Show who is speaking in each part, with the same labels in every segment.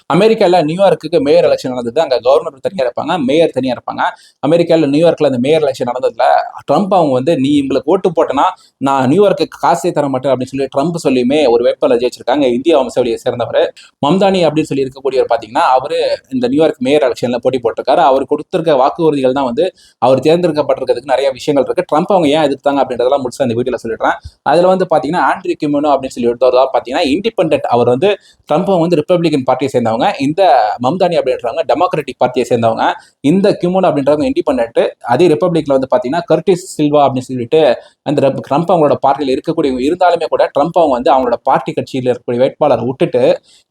Speaker 1: அமெரிக்காவில் New York mayor election நடந்தது. அங்கே கவர்னர் தனியாக இருப்பாங்க, மேயர் தனியாக இருப்பாங்க. அமெரிக்காவில் நியூயார்க்கில் அந்த மேயர் எலெக்ஷன் நடந்ததுல ட்ரம்ப் அவங்க வந்து நீ உங்களுக்கு ஓட்டு போட்டனா நான் நியூயார்க்கு காசே தர மாட்டேன் அப்படின்னு சொல்லி ட்ரம்ப் சொல்லியுமே ஒரு வேட்பாளர் ஜெயிச்சிருக்காங்க. இந்திய வம்சாவளியை சேர்ந்தவர் மம்தானி அப்படின்னு சொல்லி இருக்கக்கூடியவர் பார்த்தீங்கன்னா அவரு இந்த நியூயார்க் மேயர் எலெக்ஷன்ல போட்டி போட்டிருக்காரு. அவர் கொடுத்திருக்க வாக்குறுதிகள் தான் வந்து அவர் தேர்ந்தெடுக்கப்பட்டிருக்கிறதுக்கு நிறைய விஷயங்கள் இருக்கு. ட்ரம்ப் அவங்க ஏன் எதிர்த்தாங்க அப்படின்றதெல்லாம் முடிச்சு அந்த வீடியோல சொல்லிடுறேன். அதுல வந்து பாத்தீங்கன்னா ஆண்ட்ரி கியூமினோ அப்படின்னு சொல்லி ஒருத்தர் பாத்தீங்கன்னா இண்டிபெண்டன்ட். அவர் வந்து ட்ரம்ப் வந்து ரிப்பப்ளிகன் பார்ட்டியை சேர்ந்தவங்க, இந்த மம்தானி அப்படின்றவங்க டெமோக்ராட்டிக் பார்ட்டியை சேர்ந்தவங்க. இந்த கியூமினோ அப்படின்றவங்க இண்டிபெண்டன்ட். அதே ரிப்பப்ளிக்ல வந்து பாத்தீங்கன்னா கர்டிஸ் சில்வா அப்படின்னு சொல்லிட்டு அந்த ட்ரம்ப் அவங்களோட பார்ட்டியில் இருக்கக்கூடிய இருந்தாலுமே கூட ட்ரம்ப் அவங்க வந்து அவங்களோட பார்ட்டி கட்சியில் இருக்கக்கூடிய வேட்பாளரை விட்டுட்டு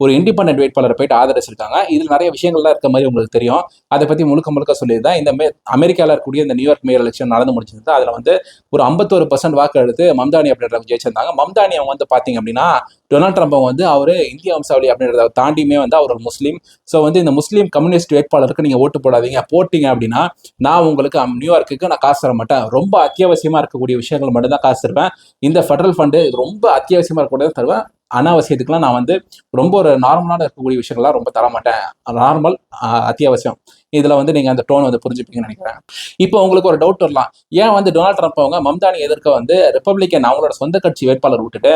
Speaker 1: ஒரு இண்டிபெண்டன்ட் வேட்பாளரை போயிட்டு ஆதரிச்சிருக்காங்க. இதுல நிறைய விஷயங்கள்லாம் இருக்க மாதிரி உங்களுக்கு தெரியும். அதை பத்தி முழுக்க முழுக்க சொல்லியிருந்தேன். இந்த அமெரிக்காவில் இருக்கக்கூடிய இந்த நியூயார்க் மேயர் எலெக்ஷன் நடந்து முடிச்சிருந்தது. அதுல வந்து ஒரு 51% வாக்கு எடுத்து மம்தானி அப்படின்றவங்க ஜெயிச்சிருந்தாங்க. மம்தானி அவங்க வந்து பாத்தீங்க அப்படின்னா டொனால்ட் ட்ரம்ப் வந்து அவரு இந்திய வம்சாவளி அப்படின்றத தாண்டியுமே வந்து அவர் ஒரு முஸ்லீம். ஸோ வந்து இந்த முஸ்லீம் கம்யூனிஸ்ட் வேட்பாளருக்கு நீங்க ஓட்டு போடாதீங்க, போட்டீங்க அப்படின்னா நான் உங்களுக்கு நியூயார்க்கு நான் காசு தர மாட்டேன், ரொம்ப அத்தியாவசியமா இருக்கக்கூடிய விஷயங்கள் மட்டும் தான் காசு தருவேன், இந்த ஃபெடரல் ஃபண்டு ரொம்ப அத்தியாவசியமா இருக்கக்கூடியது தருவேன், அனாவசியத்துக்குலாம் நான் வந்து ரொம்ப ஒரு நார்மலான இருக்கக்கூடிய விஷயங்கள்லாம் ரொம்ப தரமாட்டேன், நார்மல் அத்தியாவசியம். இதுல வந்து நீங்க அந்த டோன் வந்து புரிஞ்சுப்பீங்கன்னு நினைக்கிறேன். இப்போ உங்களுக்கு ஒரு டவுட் வரலாம், ஏன் வந்து டொனால்ட் ட்ரம்ப் அவங்க மம்தானி எதிர்க்க வந்து ரிப்பப்ளிகன் அவங்களோட சொந்த கட்சி வேட்பாளர் விட்டுட்டு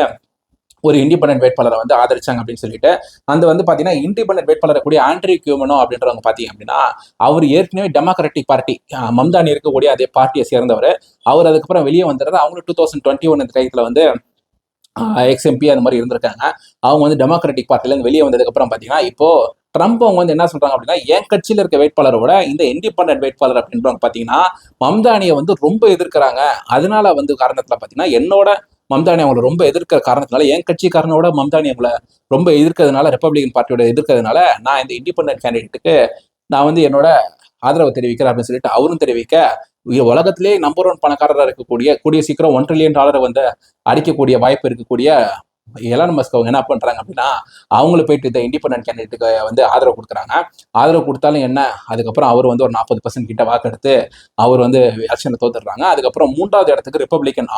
Speaker 1: ஒரு இண்டிபெண்டன்ட் வேட்பாளரை வந்து ஆதரிச்சாங்க அப்படின்னு சொல்லிட்டு அந்த வந்து பாத்தீங்கன்னா இண்டிபெண்டன்ட் வேட்பாளர் கூடிய ஆண்ட்ரி கியூமினோ அப்படின்றவங்க பாத்தீங்க அப்படின்னா அவர் ஏற்கனவே டெமோக்ராட்டிக் பார்ட்டி மம்தானி இருக்கக்கூடிய அதே பார்ட்டியை சேர்ந்தவர். அவர் அதுக்கப்புறம் வெளியே வந்துடுறது. அவங்களும் 2021 இந்த டைத்துல வந்து எக்ஸ்எம்பி அந்த மாதிரி இருந்திருக்காங்க. அவங்க வந்து டெமோக்ராட்டிக் பார்ட்டிலேருந்து வெளியே வந்ததுக்கு அப்புறம் பாத்தீங்கன்னா இப்போ ட்ரம்ப் அவங்க வந்து என்ன சொல்றாங்க அப்படின்னா என் கட்சியில் இருக்க வேட்பாளரோட இந்த இண்டிபெண்டன்ட் வேட்பாளர் அப்படின்றவங்க பாத்தீங்கன்னா மம்தானியை வந்து ரொம்ப எதிர்க்கிறாங்க. அதனால வந்து காரணத்துல பாத்தீங்கன்னா என்னோட மம்தானி அவங்களை ரொம்ப எதிர்க்கிற காரணத்தினால என் கட்சிக்காரனோட மம்தானி அவங்களை ரொம்ப எதிர்க்கிறதுனால ரிப்பப்ளிகன் பார்ட்டியோட எதிர்க்கிறதுனால நான் இந்த இண்டிபெண்டன்ட் கேண்டிடேட்டுக்கு நான் வந்து என்னோட ஆதரவு தெரிவிக்கிறேன் அப்படின்னு சொல்லிட்டு அவரும் தெரிவிக்க உலகத்திலே நம்பர் 1 பணக்காரராக இருக்கக்கூடிய கூடிய சீக்கிரம் $1 trillion வந்து அடிக்கக்கூடிய வாய்ப்பு இருக்கக்கூடிய எலான் மஸ்க் அவங்க என்ன பண்றாங்க அப்படின்னா அவங்களுக்கு போயிட்டு இந்த இண்டிபெண்டன்ட் கேண்டிடேட்டுக்கு வந்து ஆதரவு கொடுக்குறாங்க. ஆதரவு கொடுத்தாலும் என்ன, அதுக்கப்புறம் அவர் வந்து ஒரு 40% கிட்ட வாக்கெடுத்து அவர் வந்து எலெக்ஷன்ல தோத்துடுறாங்க. அதுக்கப்புறம் 3வது இடத்துக்கு ரிப்பப்ளிகன்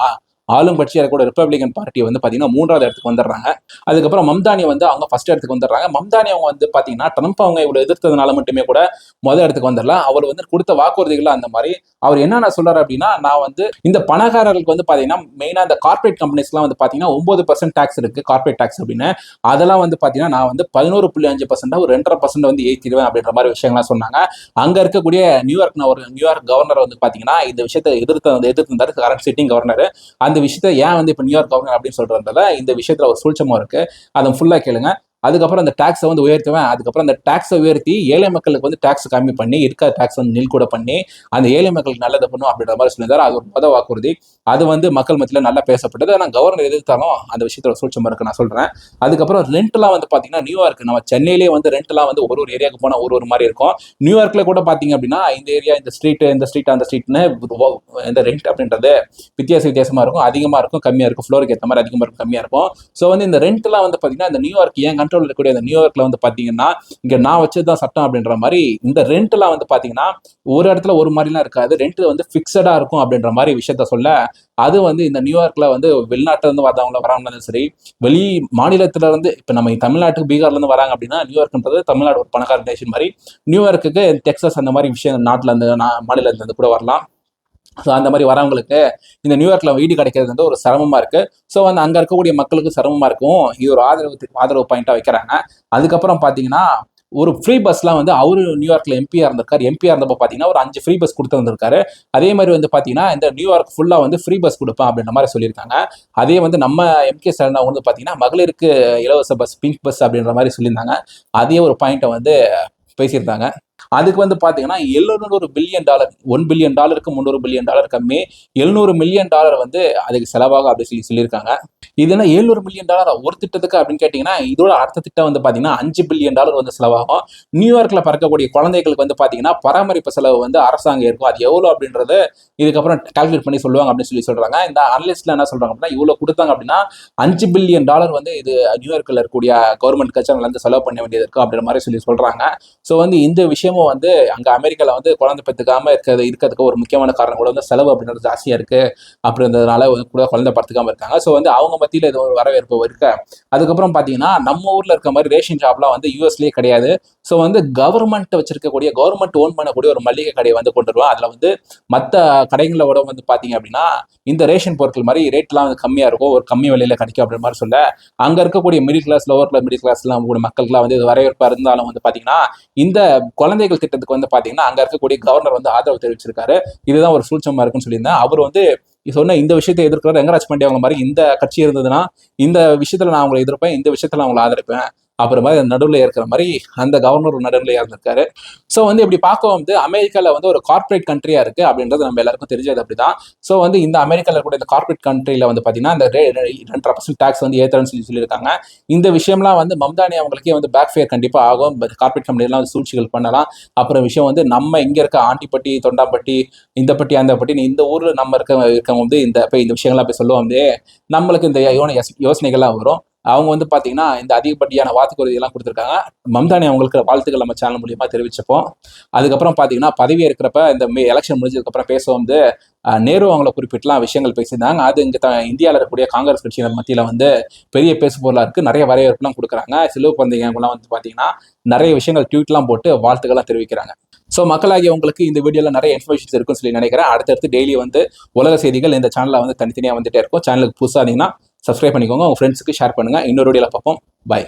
Speaker 1: ஆளும் கட்சியாக கூட ரிப்பப்ளிகன் பார்ட்டி வந்து பாத்தீங்கன்னா 3வது இடத்துக்கு வந்துடுறாங்க. அதுக்கப்புறம் மம்தானி வந்து அவங்க ஃபர்ஸ்ட் இடத்துக்கு வந்துடுறாங்க. மம்தானி அவங்க வந்து பாத்தீங்கன்னா ட்ரம்ப் அவங்க இவ்வளவு எதிர்த்ததுனால மட்டுமே கூட முதல் இடத்துக்கு வந்துடலாம். அவர் வந்து கொடுத்த வாக்குறுதிகள் அந்த மாதிரி அவர் என்ன சொல்றாரு அப்படின்னா நான் வந்து இந்த பணக்காரர்களுக்கு வந்து பாத்தீங்கன்னா மெயினா இந்த கார்பரேட் கம்பெனிஸ்லாம் வந்து பாத்தீங்கன்னா 9% டாக்ஸ் இருக்கு, கார்பரேட் டாக்ஸ் அப்படின்னு. அதெல்லாம் வந்து பாத்தீங்கன்னா நான் வந்து 11.5% ஒரு 2.5% வந்து ஏற்றிடுவேன் அப்படின்ற மாதிரி விஷயங்கள்லாம் சொன்னாங்க. அங்க இருக்கக்கூடிய நியூயார்க் கவர்னர் வந்து பாத்தீங்கன்னா இந்த விஷயத்தை எதிர்த்து கரண்ட் சிட்டிங் கவர்னர் அந்த விஷயத்த ஏன் வந்து இப்போ நியூயார்க் கவர்னர் அப்படின்னு சொல்றதுனால இந்த விஷயத்துல ஒரு சூழ்ச்சமும் இருக்கு. அதை ஃபுல்லா கேளுங்க. அதுக்கப்புறம் அந்த டாக்ஸை வந்து உயர்த்துவேன், அதுக்கப்புறம் அந்த டாக்ஸை உயர்த்தி ஏழை மக்களுக்கு வந்து டாக்ஸ் கம்மி பண்ணி இருக்க டாக்ஸ் வந்து நில் கூட பண்ணி அந்த ஏழை மக்களுக்கு நல்லது பண்ணும் அப்படின்ற மாதிரி சொல்லியிருந்தாரு. அது ஒரு வாக்குறுதி. அது வந்து மக்கள் மத்தியில் நல்லா பேசப்பட்டது. ஆனால் கவர்னர் எதிர்த்தாலும் அந்த விஷயத்துல சூழ்ச்சம் இருக்கு நான் சொல்றேன். அதுக்கப்புறம் ரெண்ட்லாம் வந்து பாத்தீங்கன்னா நியூயார்க் நம்ம சென்னையிலேயே வந்து ரெண்ட்லாம் வந்து ஒரு ஏரியாவுக்கு போனா ஒரு மாதிரி இருக்கும். நியூயார்க்ல கூட பாத்தீங்க அப்படின்னா இந்த ஏரியா இந்த ஸ்ட்ரீட் அந்த ஸ்ட்ரீட்னு இந்த ரெண்ட் அப்படின்றது வித்தியாசமா இருக்கும், அதிகமா இருக்கும், கம்மியா இருக்கும், ஃப்ளோருக்கு ஏற்ற மாதிரி அதிகமா இருக்கும், கம்மியா இருக்கும். ஸோ வந்து இந்த ரெண்ட்லாம் வந்து பாத்தீங்கன்னா இந்த நியூயார்க் ஏன் கண்ட்ரோல் இருக்கக்கூடிய அந்த நியூயார்க்ல வந்து பாத்தீங்கன்னா இங்க நான் வச்சதுதான் சட்டம் அப்படின்ற மாதிரி இந்த ரெண்ட்லாம் வந்து பாத்தீங்கன்னா ஒரு இடத்துல ஒரு மாதிரிலாம் இருக்காது, ரெண்ட் வந்து பிக்சடா இருக்கும் அப்படின்ற மாதிரி விஷயத்த சொல்ல அது வந்து இந்த நியூயார்க்ல வந்து வெளிநாட்டுல இருந்து வரவங்களும் சரி, வெளி மாநிலத்துல இருந்து இப்ப நம்ம தமிழ்நாட்டுக்கு பீகார்ல இருந்து வராங்க அப்படின்னா நியூயார்க்ன்றது தமிழ்நாடு ஒரு பணக்கார நேஷன் மாதிரி, நியூயார்க்குக்கு டெக்சாஸ் அந்த மாதிரி விஷயம் நாட்டுல இருந்து மாநிலத்துல இருந்து கூட வரலாம். ஸோ அந்த மாதிரி வரவங்களுக்கு இந்த நியூயார்க்ல வீடு கிடைக்கிறது வந்து ஒரு சிரமமா இருக்கு. ஸோ வந்து அங்க இருக்கக்கூடிய மக்களுக்கு சிரமமா இருக்கும். இது ஒரு ஆதரவு பாயிண்டா வைக்கிறாங்க. அதுக்கப்புறம் பாத்தீங்கன்னா ஒரு ஃப்ரீ பஸ்லாம் வந்து அவரு நியூயார்க்ல எம்பியா இருந்தப்போ பாத்தீங்கன்னா ஒரு 5 ஃப்ரீ பஸ் கொடுத்து வந்திருக்காரு. அதே மாதிரி வந்து பாத்தீங்கன்னா இந்த நியூயார்க் ஃபுல்லா வந்து ஃப்ரீ பஸ் கொடுப்பேன் அப்படின்ற மாதிரி சொல்லியிருக்காங்க. அதே வந்து நம்ம எம்கே ஸ்டாலின் வந்து பாத்தீங்கன்னா மகளிருக்கு இலவச பஸ், பிங்க் பஸ் அப்படின்ற மாதிரி சொல்லியிருந்தாங்க. அதே ஒரு பாயிண்ட்டை வந்து பேசியிருந்தாங்க. அதுக்கு வந்து பாத்தீங்கன்னா $700 பில்லியன், $1 பில்லியன் $300 பில்லியன் கம்மி, $700 மில்லியன் வந்து அதுக்கு செலவாகும் அப்படின்னு சொல்லியிருக்காங்க. இதுனா $700 மில்லியன் ஒரு திட்டத்துக்கு அப்படின்னு கேட்டீங்கன்னா இதோட அடுத்த திட்டம் வந்து பாத்தீங்கன்னா $5 பில்லியன் வந்து செலவாகும். நியூயார்க்ல பறக்கக்கூடிய குழந்தைகளுக்கு வந்து பாத்தீங்கன்னா பராமரிப்பு செலவு வந்து அரசாங்கம் இருக்கும். அது எவ்வளவு அப்படின்றது இதுக்கப்புறம் கால்குலேட் பண்ணி சொல்லுவாங்க அப்படின்னு சொல்றாங்க. இந்த அனலிஸ்ட்ல என்ன சொல்றாங்க அப்படின்னா இவ்வளவு கொடுத்தாங்க அப்படின்னா $5 பில்லியன் வந்து இது நியூயார்க்ல இருக்கக்கூடிய கவர்மெண்ட் கச்சேரில இருந்து செலவு பண்ண வேண்டியது இருக்கும் அப்படின்ற மாதிரி சொல்றாங்க. ஸோ வந்து இந்த விஷயம் இன்னமும் வந்து அங்கே அமெரிக்காவில் வந்து குழந்தை பெற்றுக்காம இருக்கிறதுக்கு ஒரு முக்கியமான காரணம் கூட வந்து செலவு அப்படின்றது ஜாஸ்தியாக இருக்குது அப்படின்றதுனால கூட குழந்தை படுத்துக்காம இருக்காங்க. ஸோ வந்து அவங்க மத்தியில் இது ஒரு வரவேற்பு இருக்கு. அதுக்கப்புறம் பார்த்தீங்கன்னா நம்ம ஊரில் இருக்க மாதிரி ரேஷன் ஷாப்லாம் வந்து யூஎஸ்லேயே கிடையாது. ஸோ வந்து கவர்மெண்ட் வச்சிருக்கக்கூடிய கவர்மெண்ட் ஓன் பண்ணக்கூடிய ஒரு மளிகை கடையை வந்து கொண்டு வருவோம். அதில் வந்து மற்ற கடைகளோட வந்து பார்த்தீங்க அப்படின்னா இந்த ரேஷன் பொருட்கள் மாதிரி ரேட்லாம் வந்து கம்மியாக இருக்கும், ஒரு கம்மி விலையில் கிடைக்கும் அப்படின்ற மாதிரி சொல்ல அங்கே இருக்கக்கூடிய middle class lower class middle கிளாஸ்லாம் கூட மக்களுக்குலாம் வந்து இது வரவேற்பாக இருந்தாலும் வந்து பார்த்தீங்கன்னா இந்த குழந்தைகள் திட்டத்துக்கு வந்து பார்த்தீங்கன்னா அங்கே இருக்கக்கூடிய கவர்னர் வந்து ஆதரவு தெரிவிச்சிருக்காரு. இதுதான் ஒரு சூழ்ச்சமா இருக்குன்னு சொல்லியிருந்தேன். அவர் வந்து சொன்ன இந்த விஷயத்தை எதிர்க்கிற ரங்கராஜ் பாண்டே அவங்க மாதிரி இந்த கட்சி இருந்ததுன்னா இந்த விஷயத்துல நான் அவங்களை எதிர்ப்பேன், இந்த விஷயத்துல அவங்களை ஆதரிப்பேன் அப்புறமா நடுவில் இருக்கிற மாதிரி அந்த கவர்னர் நடுவில் இருந்திருக்காரு. ஸோ வந்து இப்படி பார்க்க வந்து அமெரிக்காவில் வந்து ஒரு கார்பரேட் கண்ட்ரியா இருக்கு அப்படின்றது நம்ம எல்லாருக்கும் தெரிஞ்சது அப்படிதான். ஸோ வந்து இந்த அமெரிக்காவில் கூட இந்த கார்பரேட் கண்ட்ரியில வந்து பார்த்தீங்கன்னா இந்த 2% டேக்ஸ் வந்து ஏற்றுறன்னு சொல்லியிருக்காங்க. இந்த விஷயம்லாம் வந்து மம்தானி அவங்களுக்கே வந்து பேக் ஃபேர் கண்டிப்பாக ஆகும். கார்பரேட் கம்பெனிலாம் வந்து சூழ்ச்சிகள் பண்ணலாம். அப்புறம் விஷயம் வந்து நம்ம இங்கே இருக்க ஆண்டிப்பட்டி தொண்டாப்பட்டி இந்த பட்டி அந்த பட்டி இந்த ஊர்ல நம்ம இருக்கவங்க வந்து இந்த விஷயங்கள்லாம் போய் சொல்லுவோம் வந்து நம்மளுக்கு இந்த யோசனைகள்லாம் வரும். அவங்க வந்து பார்த்தீங்கன்னா இந்த அதிகப்படியான வாக்குறுதியெல்லாம் கொடுத்துருக்காங்க. மம்தானி அவங்களுக்கு வாழ்த்துக்கள் நம்ம சேனல் மூலியமா தெரிவிச்சப்போம். அதுக்கப்புறம் பார்த்தீங்கன்னா பதவி இருக்கிறப்ப இந்த எலெக்ஷன் முடிஞ்சதுக்கப்புறம் பேச வந்து நேரு அவங்கள குறிப்பிட்டுலாம் விஷயங்கள் பேசியிருந்தாங்க. அது இங்கே இந்தியாவில் இருக்கக்கூடிய காங்கிரஸ் கட்சியினர் மத்தியில் வந்து பெரிய பேசு பொருளாக இருக்குது. நிறைய வரவேற்புலாம் கொடுக்குறாங்க. சிலுவை பந்தயங்கள்லாம் வந்து பார்த்தீங்கன்னா நிறைய விஷயங்கள் ட்வீட்லாம் போட்டு வாழ்த்துக்கள்லாம் தெரிவிக்கிறாங்க. ஸோ மக்களாகிய உங்களுக்கு இந்த வீடியோவில் நிறைய இன்ஃபர்மேஷன்ஸ் இருக்குன்னு சொல்லி நினைக்கிறேன். அடுத்தடுத்து டெய்லி வந்து உலக செய்திகள் இந்த சேனலில் வந்து தனித்தனியாக வந்துட்டே இருக்கும். சேனலுக்கு புதுசாக இருந்தீங்கன்னா சப்ஸ்கிரைப் பண்ணிக்கோங்க, உங்கள் ஃப்ரெண்ட்ஸுக்கு ஷேர் பண்ணுங்கள். இன்னொரு வீடியோவில் பார்ப்போம். பாய்.